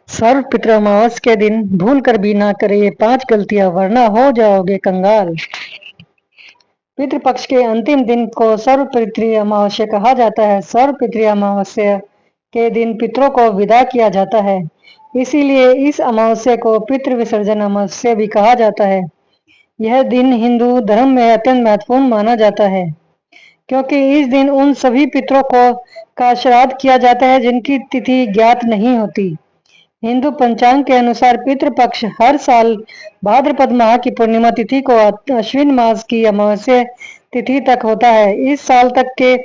सर्व पितृ अमावस के दिन भूल कर भी ना करे ये 5 गलतियां वरना हो जाओगे कंगाल। पितृपक्ष के अंतिम दिन को सर्व पितृ अमावस्या कहा जाता है। सर्व पितृ अमावस्या के दिन पितरों को विदा किया जाता है। इसीलिए इस अमावस्या को पितृ विसर्जन अमावस्या भी कहा जाता है। यह दिन हिंदू धर्म में अत्यंत महत्वपूर्ण माना जाता है, क्योंकि इस दिन उन सभी पितरों को का श्राद्ध किया जाता है जिनकी तिथि ज्ञात नहीं होती। हिंदू पंचांग के अनुसार पितृपक्ष हर साल भाद्रपद माह की पूर्णिमा तिथि को अश्विन मास की अमावस्या तिथि तक होता है। इस साल तक के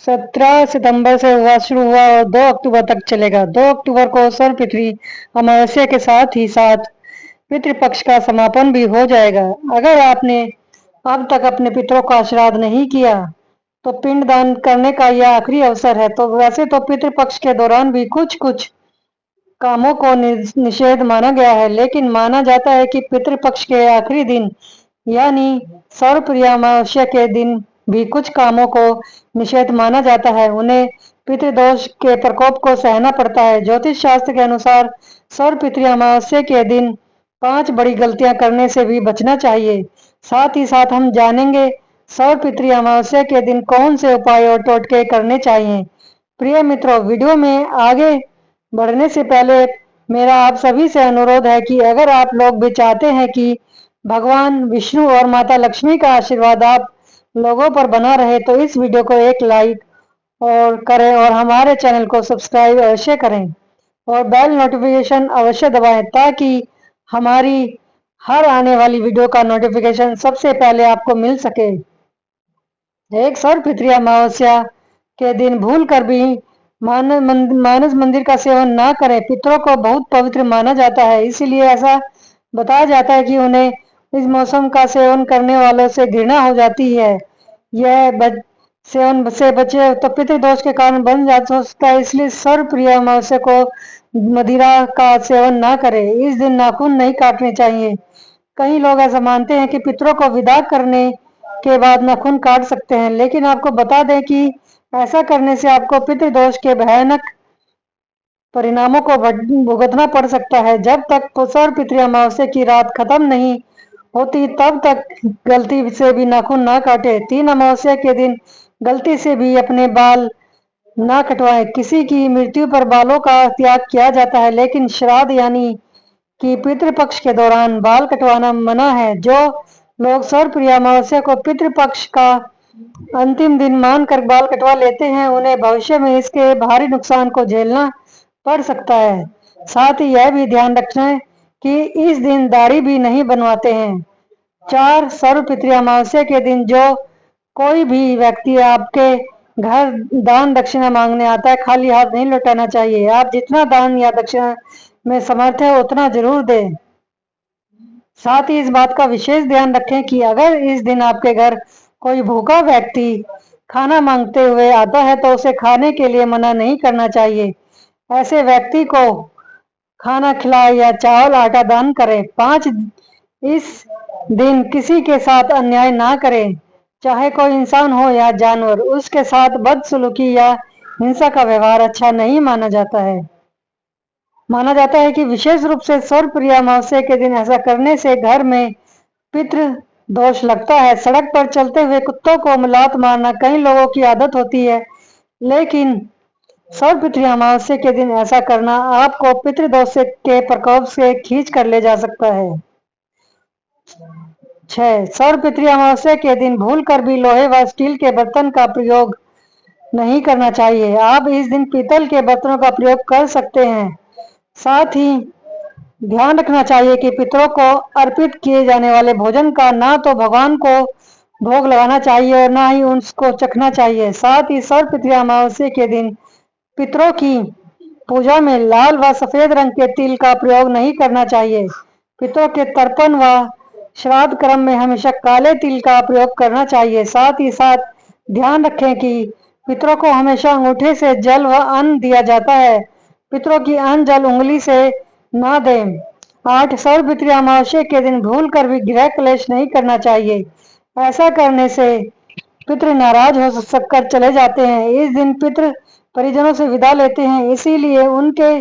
17 सितंबर से शुरू हुआ और 2 अक्टूबर तक चलेगा। 2 अक्टूबर को सर्वपितृ अमावस्या के साथ ही साथ पितृपक्ष का समापन भी हो जाएगा। अगर आपने अब तक अपने पितरों का श्राद्ध नहीं किया तो पिंडदान करने का यह आखिरी अवसर है। तो वैसे तो पितृपक्ष के दौरान भी कुछ कामों को निषेध माना गया है, लेकिन माना जाता है कि पितृपक्ष के आखिरी दिन यानी सर्वपितृ अमावस्या के दिन भी कुछ कामों को निषेध माना जाता है। उन्हें पितृदोष के प्रकोप को सहना पड़ता है। ज्योतिष शास्त्र के अनुसार सर्वपितृ अमावस्या के दिन 5 बड़ी गलतियां करने से भी बचना चाहिए। साथ ही साथ हम जानेंगे सर्वपितृ अमावस्या के दिन कौन से उपाय और टोटके करने चाहिए। प्रिय मित्रों, वीडियो में आगे बढ़ने से पहले मेरा आप सभी से अनुरोध है कि अगर आप लोग भी चाहते हैं कि भगवान विष्णु और माता लक्ष्मी का आशीर्वाद आप लोगों पर बना रहे तो इस वीडियो को एक लाइक और करें और हमारे चैनल को सब्सक्राइब अवश्य करें और बेल नोटिफिकेशन अवश्य दबाएं ताकि हमारी हर आने वाली वीडियो का नोटिफिकेशन सबसे पहले आपको मिल सके। एक सर्वपितृ अमावस्या के दिन भूल कर भी मानस मंदिर का सेवन ना करें। पितरों को बहुत पवित्र माना जाता है, इसीलिए ऐसा बताया जाता है कि उन्हें इस मौसम का सेवन करने वालों से घृणा हो जाती है। यह सेवन से बचे तो पितृदोष के कारण बन जा सकता है, इसलिए सर्वप्रिय अमावस्या को मदिरा का सेवन ना करें। इस दिन नाखून नहीं काटने चाहिए। कई लोग ऐसा मानते हैं कि पितरों को विदा करने के बाद नाखून काट सकते हैं, लेकिन आपको बता दें कि ऐसा करने से आपको पितृदोष के भयानक परिणामों को भुगतना पड़ सकता है। जब तक सर्वपितृ अमावस्या की रात खत्म नहीं होती तब तक गलती से भी नाखून ना काटे। 3 अमावस्या के दिन गलती से भी अपने बाल ना कटवाएं। किसी की मृत्यु पर बालों का त्याग किया जाता है, लेकिन श्राद्ध यानी कि पितृपक्ष के दौरान बाल कटवाना मना है। जो लोग सर्वप्रिय अमावस्या को पितृपक्ष का अंतिम दिन मानकर बाल कटवा लेते हैं उन्हें भविष्य में इसके भारी नुकसान को झेलना पड़ सकता है। साथ ही यह भी ध्यान रखना कि इस दिन दाढ़ी भी नहीं बनवाते हैं। 4 सर्वपितृ अमावस्या के दिन जो कोई भी व्यक्ति आपके घर दान दक्षिणा मांगने आता है खाली हाथ नहीं लौटाना चाहिए। आप जितना दान या दक्षिणा में समर्थ है उतना जरूर दें। साथ ही इस बात का विशेष ध्यान रखें कि अगर इस दिन आपके घर कोई भूखा व्यक्ति खाना मांगते हुए आता है तो उसे खाने के लिए मना नहीं करना चाहिए। ऐसे व्यक्ति को खाना खिलाए या चावल आटा दान करें। 5 इस दिन किसी के साथ अन्याय ना करें, चाहे कोई इंसान हो या जानवर। उसके साथ बदसलूकी या हिंसा का व्यवहार अच्छा नहीं माना जाता है। माना जाता है कि विशेष रूप से सर्वप्रिय अमावस्या के दिन ऐसा करने से घर में पितृ दोष लगता है। सड़क पर चलते हुए कुत्तों को लात मारना कई लोगों की आदत होती है, लेकिन सर्वपितृ अमावस्या के दिन ऐसा करना आपको पितृदोष के प्रकोप से खींच कर ले जा सकता है। 6 सर्वपितृ अमावस्या के दिन भूल कर भी लोहे व स्टील के बर्तन का प्रयोग नहीं करना चाहिए। आप इस दिन पीतल के बर्तनों का प्रयोग कर सकते हैं। साथ ही ध्यान रखना चाहिए कि पितरों को अर्पित किए जाने वाले भोजन का ना तो भगवान को भोग लगाना चाहिए और ना ही उसको चखना चाहिए। साथ ही सर्वपितृ अमावस्या के दिन पितरों की पूजा में लाल व सफेद रंग के तिल का प्रयोग नहीं करना चाहिए। पितरों के तर्पण व श्राद्ध क्रम में हमेशा काले तिल का प्रयोग करना चाहिए। साथ ही साथ ध्यान रखें कि पितरों को हमेशा अंगूठे से जल व अन्न दिया जाता है। पितरों की अन्न जल उंगली से ना दें। 8 सर्वपितृ अमावस्या के दिन भूल कर भी गृह क्लेश नहीं करना चाहिए। ऐसा करने से पितृ नाराज हो सककर चले जाते हैं। इस दिन पितृ परिजनों से विदा लेते हैं, इसीलिए उनके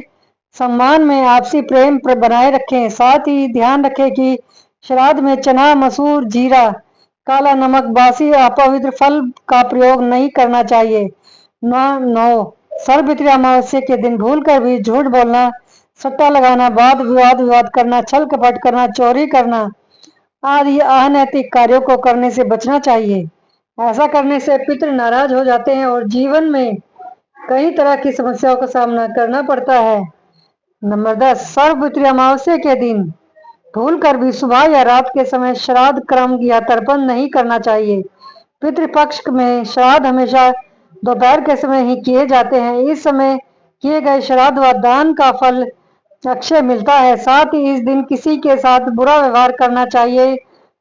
सम्मान में आपसी प्रेम बनाए रखें। साथ ही ध्यान रखें कि श्राद्ध में चना, मसूर, जीरा, काला नमक, बासी अपवित्र फल का प्रयोग नहीं करना चाहिए। 9 सर्वपितृ अमावस्या के दिन भूलकर भी झूठ बोलना, सट्टा लगाना, वाद विवाद करना, छल कपट करना, चोरी करना आदि अनैतिक कार्यों को करने से बचना चाहिए। ऐसा करने से पितृ नाराज हो जाते हैं और जीवन में कई तरह की समस्याओं का सामना करना पड़ता है। नंबर 10 सर्वपितृ अमावस्या के दिन भूलकर भी सुबह या रात के समय श्राद्ध क्रम या तर्पण नहीं करना चाहिए। पितृपक्ष में श्राद्ध हमेशा दोपहर के समय ही किए जाते हैं। इस समय किए गए श्राद्ध व दान का फल अक्षय मिलता है। साथ ही इस दिन किसी के साथ बुरा व्यवहार करना चाहिए,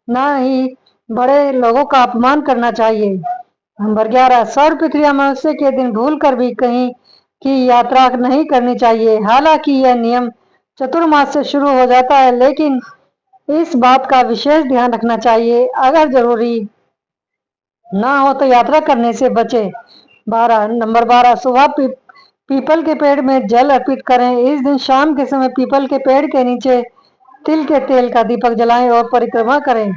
न ही बड़े लोगों का अपमान करना चाहिए। नंबर 11 सर्वपितृ अमावस्या के दिन भूलकर भी कहीं की यात्रा नहीं करनी चाहिए। हालांकि यह नियम चतुर्मास से शुरू हो जाता है, लेकिन इस बात का विशेष ध्यान रखना चाहिए, अगर जरूरी ना हो तो यात्रा करने से बचे। नंबर 12 सुबह पीपल के पेड़ में जल अर्पित करें। इस दिन शाम के समय पीपल के पेड़ के नीचे तिल के तेल का दीपक जलाएं और परिक्रमा करें।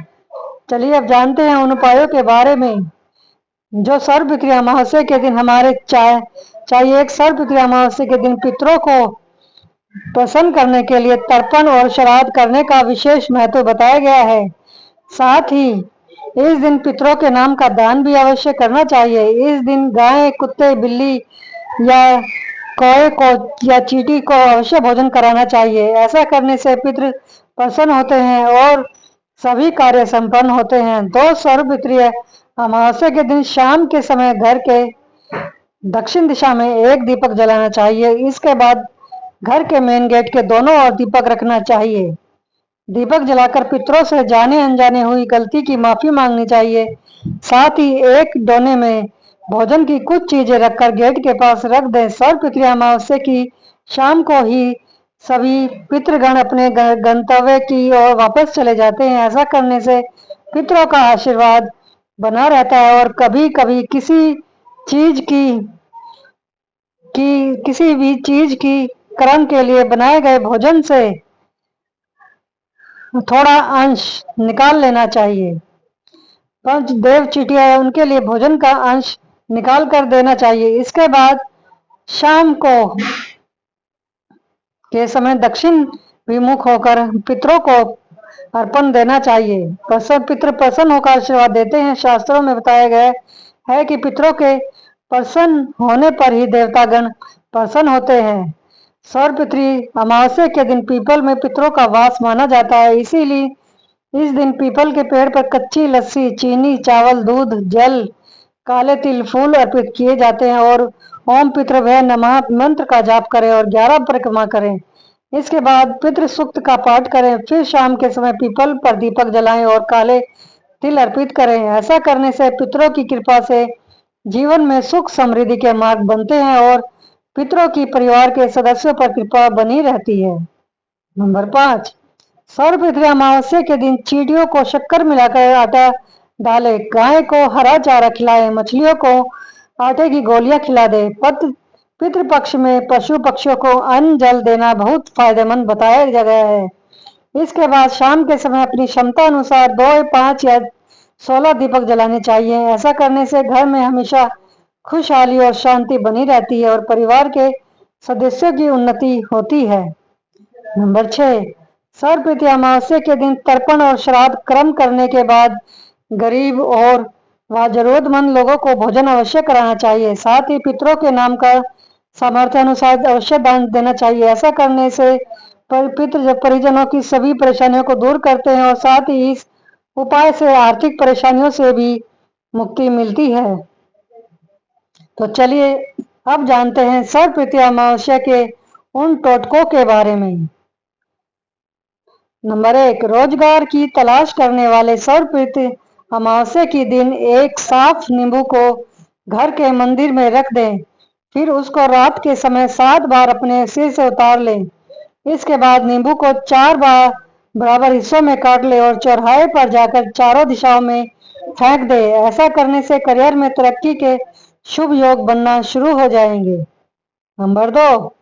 चलिए अब जानते हैं उन उपायों के बारे में जो सर्वपितृ अमावस्या के दिन हमारे चाहिए। एक सर्वपितृ अमावस्या के दिन पितरों को प्रसन्न करने के लिए तर्पण और श्राद्ध करने का विशेष महत्व बताया गया है। साथ ही इस दिन पितरों के नाम का दान भी अवश्य करना चाहिए। इस दिन गाय, कुत्ते, बिल्ली या कौए को या चींटी को अवश्य भोजन कराना चाहिए। ऐसा करने से पितृ प्रसन्न होते हैं और सभी कार्य संपन्न होते हैं। 2 सर्वपितृ अमावस्या के दिन शाम के समय घर के दक्षिण दिशा में एक दीपक जलाना चाहिए। इसके बाद घर के मेन गेट के दोनों ओर दीपक रखना चाहिए। दीपक जलाकर पितरों से जाने अनजाने हुई गलती की माफी मांगनी चाहिए। साथ ही एक डोने में भोजन की कुछ चीजें रखकर गेट के पास रख दें। सर्वपितृ अमावस्या की शाम को ही सभी पितृगण अपने गंतव्य की ओर वापस चले जाते हैं। ऐसा करने से पितरों का आशीर्वाद बना रहता है और कभी कभी किसी भी चीज की कर्म के लिए बनाए गए भोजन से थोड़ा अंश निकाल लेना चाहिए। पंच देव चिटिया है, उनके लिए भोजन का अंश निकाल कर देना चाहिए। इसके बाद शाम को के समय दक्षिण विमुख होकर पितरों को अर्पण देना चाहिए। पितृ प्रसन्न होकर आशीर्वाद देते हैं। शास्त्रों में बताया गया है कि पितरों के प्रसन्न होने पर ही देवतागण प्रसन्न होते हैं। सर्वपितृ अमावस्या के दिन पीपल में पितरों का वास माना जाता है, इसीलिए इस दिन पीपल के पेड़ पर कच्ची लस्सी, चीनी, चावल, दूध, जल, काले तिल, फूल अर्पित किए जाते हैं और ओम पितृभ्य नमः मंत्र का जाप करें और 11 परिक्रमा करें। इसके बाद पितृ सूक्त का पाठ करें। फिर शाम के समय पीपल पर दीपक जलाएं और काले तिल अर्पित करें। ऐसा करने से पितरों की कृपा से जीवन में सुख समृद्धि के मार्ग बनते हैं और पितरों की परिवार के सदस्यों पर कृपा बनी रहती है। नंबर 5 सर्वपितृ अमावस्या के दिन चींटियों को शक्कर मिलाकर आटा डालें, गाय को हरा चारा खिलाएं, मछलियों को आटे की गोलियां खिला दें। पितृपक्ष में पशु पक्षियों को अन्न जल देना बहुत फायदेमंद बताया गया है। इसके बाद शाम के समय अपनी क्षमता अनुसार 2, 5 या 16 दीपक जलाने चाहिए। ऐसा करने से घर में हमेशा खुशहाली और शांति बनी रहती है और परिवार के सदस्यों की उन्नति होती है। नंबर 6 सर्वपितृ अमावस्या के दिन तर्पण और श्राद्ध कर्म करने के बाद गरीब और व जरूरतमंद लोगों को भोजन अवश्य कराना चाहिए। साथ ही पितरों के नाम का सामर्थ्य अनुसार अवश्य दान देना चाहिए। ऐसा करने से पितृ परिजनों की सभी परेशानियों को दूर करते हैं और साथ ही इस उपाय से आर्थिक परेशानियों से भी मुक्ति मिलती है। तो चलिए अब जानते हैं सर्वपितृ अमावस्या के उन टोटकों के बारे में। नंबर 1 रोजगार की तलाश करने वाले सर्वपितृ अमावस्या के दिन एक साफ नींबू को घर के मंदिर में रख दें। फिर उसको रात के समय 7 बार अपने सिर से उतार लें। इसके बाद नींबू को 4 बार बराबर हिस्सों में काट लें और चौराहे पर जाकर चारों दिशाओं में फेंक दे। ऐसा करने से करियर में तरक्की के शुभ योग बनना शुरू हो जाएंगे। नंबर 2,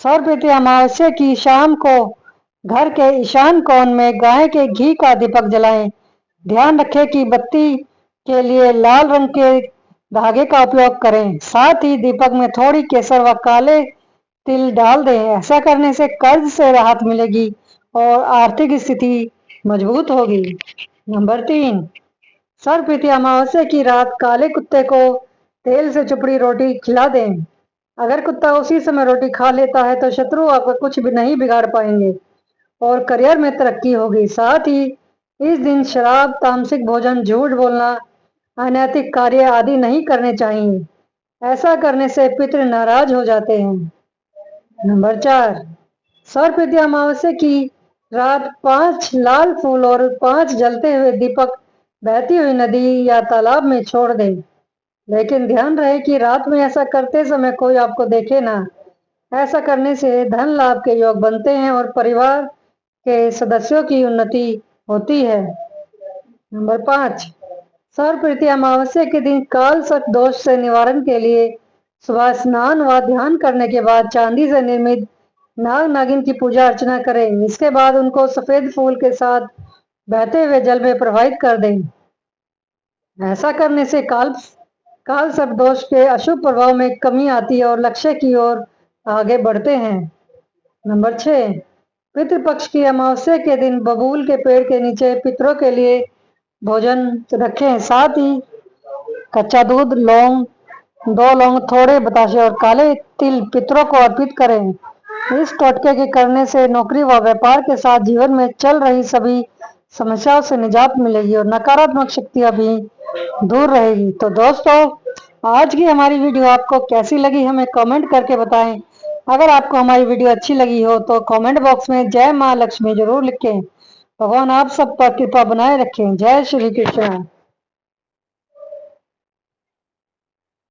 सौर प्रीति अमावस्या की शाम को घर के ईशान कोण में गाय के घी का दीपक जलाएं। ध्यान रखें कि बत्ती के लिए लाल रंग के धागे का उपयोग करें। साथ ही दीपक में थोड़ी केसर व काले तिल डाल दें। ऐसा करने से कर्ज से राहत मिलेगी और आर्थिक स्थिति मजबूत होगी। नंबर 3, सौर प्रीति अमावस्या की रात काले कुत्ते को तेल से चुपड़ी रोटी खिला दें। अगर कुत्ता उसी समय रोटी खा लेता है तो शत्रु आपका कुछ भी नहीं बिगाड़ पाएंगे और करियर में तरक्की होगी। साथ ही इस दिन शराब, तामसिक भोजन, झूठ बोलना, अनैतिक कार्य आदि नहीं करने चाहिए। ऐसा करने से पितृ नाराज हो जाते हैं। नंबर 4, सौर प्रीति अमावस्या की रात 5 लाल फूल और 5 जलते हुए दीपक बहती हुई नदी या तालाब में छोड़ दें। लेकिन ध्यान रहे कि रात में ऐसा करते समय कोई आपको देखे ना। ऐसा करने से धन लाभ के योग बनते हैं और परिवार के सदस्यों की उन्नति होती है। नंबर 5, सौर प्रीति अमावस्या के दिन काल सर्प दोष से निवारण के लिए सुबह स्नान व ध्यान करने के बाद चांदी से निर्मित नाग नागिन की पूजा अर्चना करें। इसके बाद उनको सफेद फूल के साथ बहते हुए जल में प्रवाहित कर दें। ऐसा करने से काल सर्प दोष के अशुभ प्रभाव में कमी आती है और लक्ष्य की ओर आगे बढ़ते हैं। नंबर 6, पितृपक्ष की अमावस्या के दिन बबूल के पेड़ के नीचे पितरों के लिए भोजन रखें। साथ ही कच्चा दूध, लौंग, 2 लौंग, थोड़े बताशे और काले तिल पितरों को अर्पित करें। इस टोटके के करने से नौकरी व व्यापार के साथ जीवन में चल रही सभी समस्याओं से निजात मिलेगी और नकारात्मक शक्तियां भी दूर रहेगी। तो दोस्तों, आज की हमारी वीडियो आपको कैसी लगी हमें कमेंट करके बताएं। अगर आपको हमारी वीडियो अच्छी लगी हो तो कमेंट बॉक्स में जय मां लक्ष्मी जरूर लिखें। भगवान आप सब पर कृपा बनाए रखें। जय श्री कृष्ण।